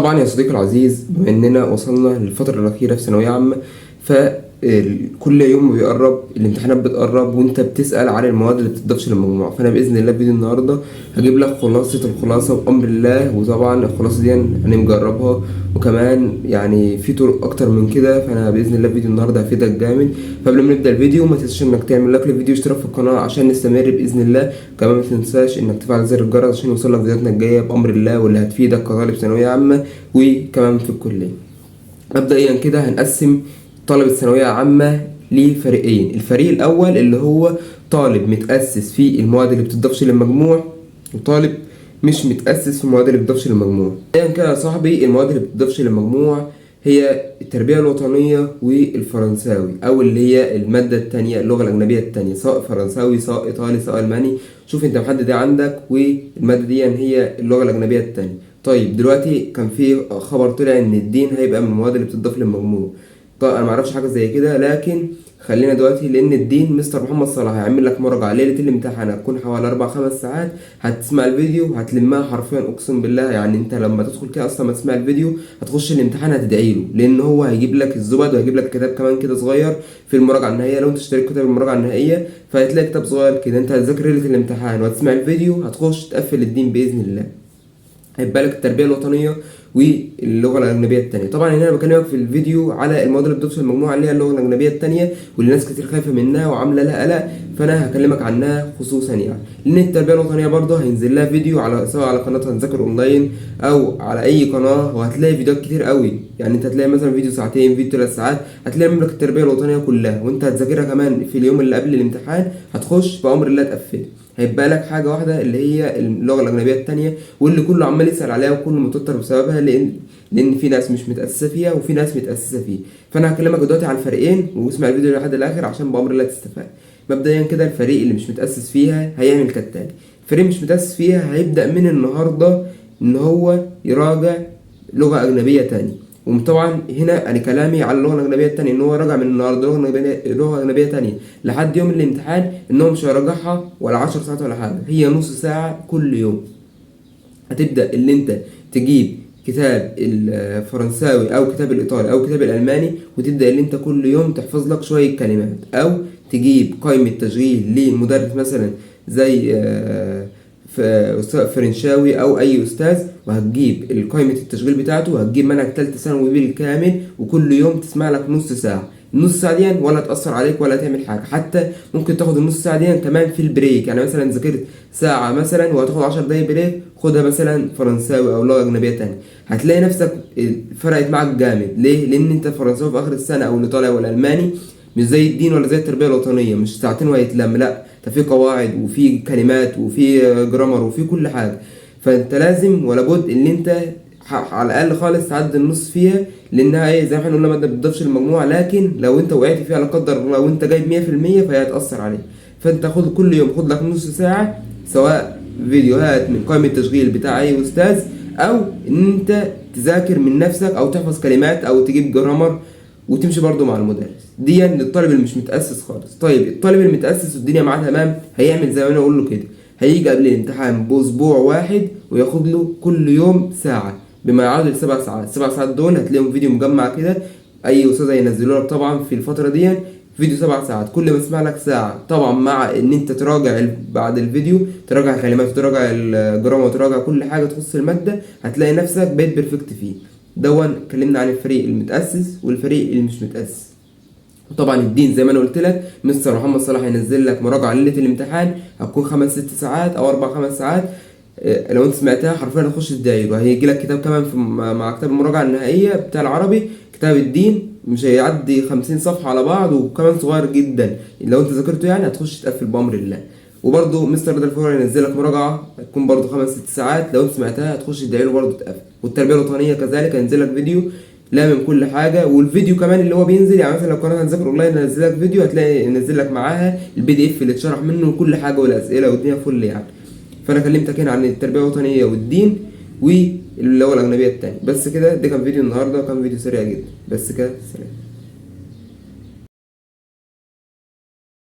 طبعا يا صديقي العزيز، بما اننا وصلنا للفترة الأخيرة في ثانوية عامة، فكل يوم بيقرب الامتحانات بتقرب وانت بتسأل على المواد اللي بتضافش للمجموع. فانا بإذن الله في فيديو النهاردة هجيب لك خلاصة الخلاصة بأمر الله. وطبعا الخلاصة دي هنجربها، وكمان يعني في طرق اكتر من كده. فانا بإذن الله في فيديو النهاردة هفيدك جامد. فقبل ما نبدأ الفيديو ما تنساش انك تعمل لايك للفيديو واشتراك في القناة عشان نستمر بإذن الله. كمان ما تنساش انك تفعل زر الجرس عشان يوصلك فيديوهاتنا الجاية بأمر الله، واللي هتفيدك كطالب ثانوية عامة وكمان في الكلية. مبدئيا كده هنقسم طلبة ثانوية عامة لفريقين. الفريق الأول اللي هو طالب متأسس في المواد اللي بتضافش للمجموع، وطالب مش متأسس في المواد اللي بتضافش للمجموع. مبدئيا كده يا صاحبي، المواد اللي بتضافش للمجموع هي التربية الوطنية والفرنساوي، أو اللي هي المادة التانية، اللغة الأجنبية التانية، سواء فرنساوي سواء إيطالي سواء ألماني. شوف أنت محدد إيه عندك، والمادة دي هي اللغة الأجنبية التانية. طيب دلوقتي كان في خبر طلع ان الدين هيبقى من المواد اللي بتضاف للمجموع. طيب انا معرفش حاجه زي كده، لكن خلينا دلوقتي، لان الدين مستر محمد صلاح هيعمل لك مراجعه ليله الامتحان، هتكون حوالي 4-5 ساعات. هتسمع الفيديو هتلمها حرفيا، اقسم بالله. يعني انت لما تدخل كده اصلا ما تسمع الفيديو هتخش الامتحان هتدعي له، لان هو هيجيب لك الزبد وهيجيب لك كتاب كمان كده صغير في المراجعه النهائيه. لو انت اشتريت كتاب المراجعه النهائيه فهتلاقي كتاب صغير كده، انت هتذاكر ليله الامتحان وهتسمع الفيديو هتخش تقفل الدين باذن الله. هيبقى لك التربيه الوطنيه واللغه الاجنبيه الثانيه. طبعا هنا انا بكلمك في الفيديو على المواد اللي بتدخل المجموعه اللي هي اللغه الاجنبيه الثانيه، واللي ناس كتير خايفه منها وعامله لها قلق، فانا هكلمك عنها خصوصا. يعني لان التربيه الوطنيه برضه هينزل لها فيديو على، سواء على قناه هنذاكر اونلاين او على اي قناه، وهتلاقي فيديوهات كتير قوي. يعني انت هتلاقي مثلا فيديو ساعتين، فيديو 3 ساعات، هتلاقي منك التربيه الوطنيه كلها، وانت هتذاكرها كمان في اليوم اللي قبل الامتحان. هتخش بامر الله تقفل. هيبقى لك حاجه واحده اللي هي اللغه الاجنبيه الثانيه، واللي كله عمال يسال عليها وكله متوتر بسببها، لان في ناس مش متاسسه فيها وفي ناس متاسسه فيه. فانا هكلمك دلوقتي على الفريقين، واسمع الفيديو لحد الاخر عشان بامر الله تستفاد. مبدئيا كده الفريق اللي مش متاسس فيها هيعمل كالتالي. الفريق مش متاسس فيها هيبدا من النهارده ان هو يراجع لغه اجنبيه تانية. وطبعا هنا انا كلامي على اللغه الاجنبيه الثانيه ان هو راجع من النهارده لغه اجنبيه ثانيه لحد يوم الامتحان، ان هو مش هيراجعها ولا 10 ساعات ولا حاجه، هي نص ساعه كل يوم. هتبدا اللي انت تجيب كتاب الفرنساوي او كتاب الايطالي او كتاب الالماني، وتبدا اللي انت كل يوم تحفظ لك شويه كلمات، او تجيب قائمه تشغيل لمدرس مثلا زي فرنشاوي او اي استاذ، وهتجيب قائمه التشغيل بتاعته، وهتجيب منهج ثالثه ثانوي بالكامل، وكل يوم تسمع لك نص ساعه. النص ساعه دي ولا تاثر عليك ولا تعمل حاجه، حتى ممكن تاخد النص ساعه دي كمان في البريك. يعني مثلا ذاكرت ساعه مثلا وهتاخد 10 دقايق بريك، خدها مثلا فرنساوي او لغه اجنبيه تانية. هتلاقي نفسك فرقت معاك جامد. ليه؟ لان انت فرنساوي في اخر السنه او الايطالي او الالماني مش زي الدين ولا زي التربيه الوطنيه، مش ساعتين وهيتلم، لا ده في قواعد وفي كلمات وفي جرامر وفي كل حاجه. فانت لازم ولا بد ان انت على الاقل خالص تعدي النص فيها، لانها ايه، زي ما احنا قلنا، ما بتضافش للمجموعه. لكن لو انت وقعت فيها لا قدر الله وانت جايب 100% فهي هتاثر عليك. فانت خد كل يوم خد لك نص ساعه، سواء فيديوهات من قائمه التشغيل بتاع اي استاذ، او ان انت تذاكر من نفسك او تحفظ كلمات او تجيب جرامر وتمشي برضو مع المدرس. دي للطالب اللي مش متأسس خالص. طيب الطالب اللي متأسس والدنيا معاه تمام هيعمل زي ما انا اقول له كده. هيجي قبل الامتحان باسبوع واحد وياخد له كل يوم ساعة، بما يعادل 7 ساعات. 7 ساعات دول هتلاقيهم فيديو مجمع كده، اي استاذ هينزلوا لك طبعا في الفترة دي فيديو 7 ساعات، كل ما اسمع لك ساعة. طبعا مع ان انت تراجع بعد الفيديو، تراجع كلمات وتراجع الجرامر وتراجع كل حاجة تخص المادة، هتلاقي نفسك بقيت بيرفكت فيه. اتكلمنا عن الفريق المتأسس والفريق اللي مش متأسس. وطبعا الدين زي ما انا قلت لك، مستر محمد صلاح هينزل لك مراجعه ليله الامتحان، هتكون 5-6 ساعات او 4-5 ساعات. لو انت سمعتها حرفيا هتخش تدعي له. هيجي لك كتاب كمان مع كتاب المراجعه النهائيه بتاع العربي، كتاب الدين مش هيعدي 50 صفحه على بعض، وكمان صغير جدا. لو انت ذاكرته يعني هتخش تقفل بامر الله. وبرده مستر رضا الفوري هينزل لك مراجعه هتكون برده 5-6 ساعات، لو انت سمعتها هتخش تدعي له برده تقفل. والتربيه الوطنيه كذلك هينزل لك فيديو لا من كل حاجه، والفيديو كمان اللي هو بينزل. يعني مثلا لو قناه هنذاكر اونلاين هنزل لك فيديو، هتلاقي ينزل لك معاها البي دي اف اللي اتشرح منه وكل حاجه والاسئله والدنيا فل يعني. فانا كلمتك هنا عن التربيه الوطنيه والدين واللغه الاجنبيه التانية. بس كده، ده كان فيديو النهارده، كان فيديو سريع جدا. بس كده، سلام.